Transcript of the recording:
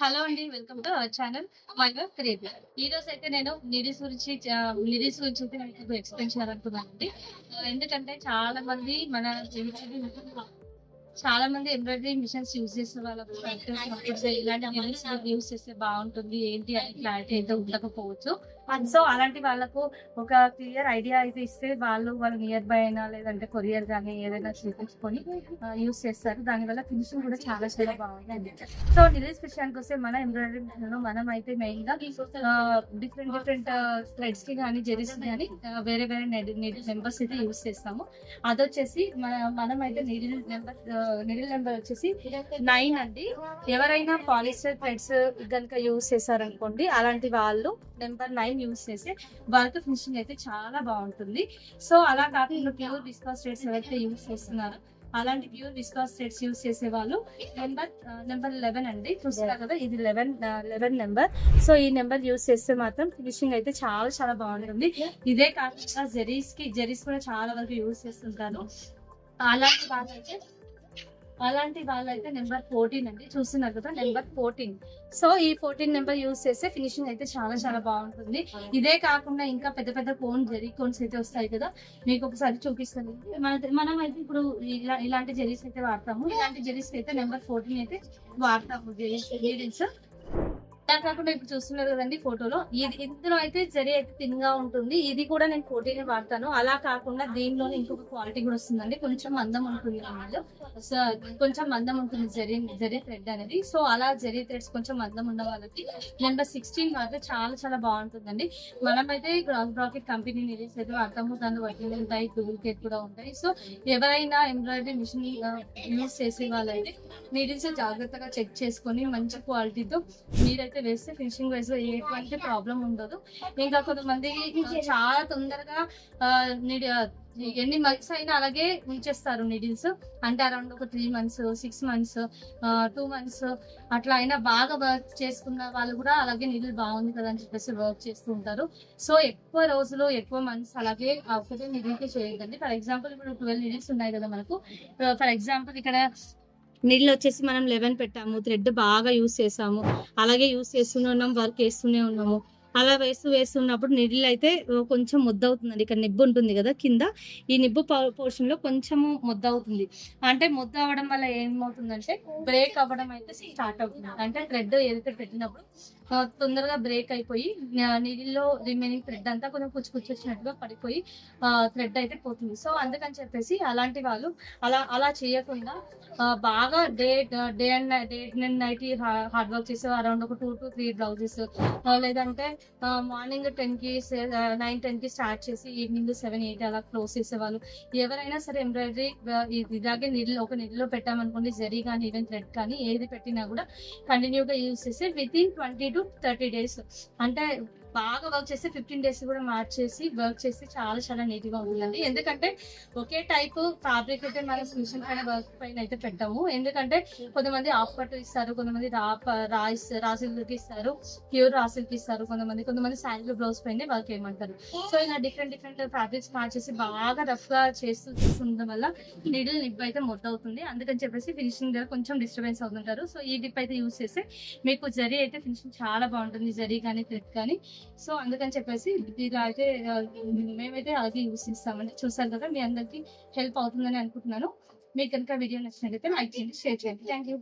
Hello అండి. Welcome to our channel my work creative. ఈ రోజు అయితే నేను నీడిల్స్ గురించి అయితే మీకు ఎక్స్‌ప్లెయిన్ చేయాలనుకున్నానండి. ఎందుకంటే చాలా మంది ఎంబ్రాయిడరీ మిషన్స్ యూజ్ చేసే వాళ్ళకు ఇలాంటి మిషన్స్ యూజ్ చేస్తే బాగుంటుంది ఏంటి అని క్లారిటీ అయితే ఉండకపోవచ్చు. సో అలాంటి వాళ్ళకు ఒక క్లియర్ ఐడియా అయితే ఇస్తే వాళ్ళ నియర్ బై అయినా లేదంటే కొరియర్ కానీ ఏదైనా చూపించుకొని యూజ్ చేస్తారు. దానివల్ల ఫినిషింగ్ కూడా చాలా చాలా బాగుంటుంది. సో నీడిల్స్ విషయానికి వస్తే మన ఎంబ్రాయిడరీ మిషన్ లో మనం అయితే మెయిన్ గా డిఫరెంట్ థ్రెడ్స్ కి కానీ జెరీస్ కానీ వేరే నీడిల్ నెంబర్స్ అయితే యూజ్ చేస్తాము. అదొచ్చేసి మనం అయితే నీడిల్ నెంబర్ వచ్చేసి 9 అండి. ఎవరైనా పాలిస్టర్ థ్రెడ్స్ కనుక యూజ్ చేశారనుకోండి, అలాంటి వాళ్ళు నెంబర్ 9 యూజ్ చేస్తే వర్క్ ఫినిషింగ్ అయితే చాలా బాగుంటుంది. సో అలా కాకుండా ప్యూర్ విస్కాస్ థ్రెడ్స్ ఎవరైతే యూజ్ చేస్తున్నారో అలాంటి ప్యూర్ విస్కాస్ థ్రెడ్స్ యూజ్ చేసే వాళ్ళు నెంబర్ 11 అండి. చూస్తున్నారు కదా, ఇది 11 నెంబర్. సో ఈ నెంబర్ యూజ్ చేస్తే మాత్రం ఫినిషింగ్ అయితే చాలా చాలా బాగుంటుంది. ఇదే కాకుండా జెరీస్ కూడా చాలా వరకు యూజ్ చేస్తుంటారు. అలాంటి వాళ్ళైతే నెంబర్ 14 అండి. చూస్తున్నారు కదా, నెంబర్ 14. సో ఈ 14 నెంబర్ యూజ్ చేస్తే ఫినిషింగ్ అయితే చాలా చాలా బాగుంటుంది. ఇదే కాకుండా ఇంకా పెద్ద పెద్ద జెరీ కోన్స్ అయితే వస్తాయి కదా, మీకు ఒకసారి చూపిస్తాను. మనం అయితే ఇప్పుడు ఇలాంటి జెరీస్ అయితే వాడతాము. ఇలాంటి జెరీస్ అయితే నెంబర్ 14 అయితే వాడతాము జెరీస్. అలా కాకుండా ఇప్పుడు చూస్తున్నారు కదండి ఫోటోలో, ఇందులో అయితే జరీ అయితే థిన్ గా ఉంటుంది. ఇది కూడా నేను 14 వాడతాను. అలా కాకుండా దీనిలోనే ఇంకొక క్వాలిటీ కూడా వస్తుందండి, కొంచెం మందం ఉంటుంది అన్నమాట. సో కొంచెం మందం ఉంటుంది జరీ థ్రెడ్ అనేది. సో అలా జరీ థ్రెడ్స్ కొంచెం మందం ఉన్న వాళ్ళకి నెంబర్ 16 వాడితే చాలా చాలా బాగుంటుందండి. మనమైతే గ్రాస్ బ్రాకెట్ కంపెనీ నీడిల్స్ అయితే వాడతాము. దాంట్లో వర్కింగ్ ఉంటాయి, డూప్లికేట్ కూడా ఉంటాయి. సో ఎవరైనా ఎంబ్రాయిడరీ మిషన్ యూజ్ చేసే వాళ్ళైతే నీడిల్స్ జాగ్రత్తగా చెక్ చేసుకొని మంచి క్వాలిటీతో మీరైతే వేస్తే ఫినిషింగ్ వైజ్ ఎటువంటి ప్రాబ్లం ఉండదు. ఇంకా కొంతమందికి చాలా తొందరగా ఎన్ని మంత్స్ అయినా అలాగే ఉంచేస్తారు నీడిల్స్. అంటే అరౌండ్ ఒక 3 months 6 months 2 months అట్లా అయినా బాగా వర్క్ చేసుకున్న వాళ్ళు కూడా అలాగే నీడిల్ బాగుంది కదా అని చెప్పేసి వర్క్ చేస్తూ ఉంటారు. సో ఎక్కువ రోజులు ఎక్కువ మంత్స్ అలాగే ఒకటే నీడిల్కి చేయొద్దండి. ఫర్ ఎగ్జాంపుల్ ఇప్పుడు 12 నీడిల్స్ ఉన్నాయి కదా మనకు. ఫర్ ఎగ్జాంపుల్ ఇక్కడ నీళ్ళు వచ్చేసి మనం 11 పెట్టాము, థ్రెడ్ బాగా యూస్ చేసాము, అలాగే యూస్ చేస్తూనే ఉన్నాము, వర్క్ వేస్తూనే ఉన్నాము. అలా వేస్తున్నప్పుడు నీళ్ళు అయితే కొంచెం ముద్ద అవుతుందండి. ఇక్కడ నిబ్బు ఉంటుంది కదా కింద, ఈ నిబ్బు పోర్షన్ లో కొంచెము ముద్ద అవుతుంది. అంటే ముద్ద అవ్వడం వల్ల ఏమవుతుందంటే బ్రేక్ అవ్వడం అయితే స్టార్ట్ అవుతుంది. అంటే థ్రెడ్ ఏదైతే పెట్టినప్పుడు తొందరగా బ్రేక్ అయిపోయి నీళ్ళలో రిమైనింగ్ థ్రెడ్ అంతా కొంచెం వచ్చినట్టుగా పడిపోయి థ్రెడ్ అయితే పోతుంది. సో అందుకని చెప్పేసి అలాంటి వాళ్ళు అలా చేయకుండా బాగా day and night hard work చేసే అరౌండ్ ఒక 2 to 3 బ్లౌజెస్, లేదంటే మార్నింగ్ 9-10 కి స్టార్ట్ చేసి ఈవినింగ్ 7-8 అలా క్లోజ్ చేసేవాళ్ళు. ఎవరైనా సరే ఎంబ్రాయిడరీ ఇలాగే ఒక నీళ్ళలో పెట్టామనుకోండి, జరీ కానీ ఈవెన్ థ్రెడ్ కానీ ఏది పెట్టినా కూడా కంటిన్యూగా యూజ్ చేసి వితిన్ 20 to 30 days, అంటే బాగా వర్క్ చేస్తే 15 days కూడా మార్చేసి వర్క్ చేస్తే చాలా చాలా నీట్ గా ఉంటుందండి. ఎందుకంటే ఒకే టైప్ ఫ్యాబ్రిక్ అయితే మనం మిషన్ పైన వర్క్ పైన అయితే పెట్టాము. ఎందుకంటే కొంతమంది ఆఫ్ పట్టు ఇస్తారు, కొంతమంది రా సిల్క్ ఇస్తారు, ప్యూర్ రా సిల్క్ ఇస్తారు, కొంతమంది శాండిల్ బ్లౌజ్ పైన వర్క్ చేయమంటారు. సో ఇలా డిఫరెంట్ ఫ్యాబ్రిక్స్ మార్చేసి బాగా రఫ్ గా చేస్తుండడం వల్ల నీడిల్ నిప్ అయితే మొత్తం అవుతుంది. అందుకని చెప్పేసి ఫినిషింగ్ దగ్గర కొంచెం డిస్టర్బెన్స్ అవుతుంటారు. సో ఈ డిప్ అయితే యూజ్ చేస్తే మీకు జరీ అయితే ఫినిషింగ్ చాలా బాగుంటుంది, జరీ కానీ థ్రెడ్ కానీ. సో అందుకని చెప్పేసి ఇలా అయితే మేమైతే అలాగే యూజ్ చేస్తామండి. చూసారు కదా, మీ అందరికి హెల్ప్ అవుతుందని అనుకుంటున్నాను. మీకు కనుక వీడియో నచ్చినట్లయితే లైక్ చేయండి, షేర్ చేయండి. Thank you.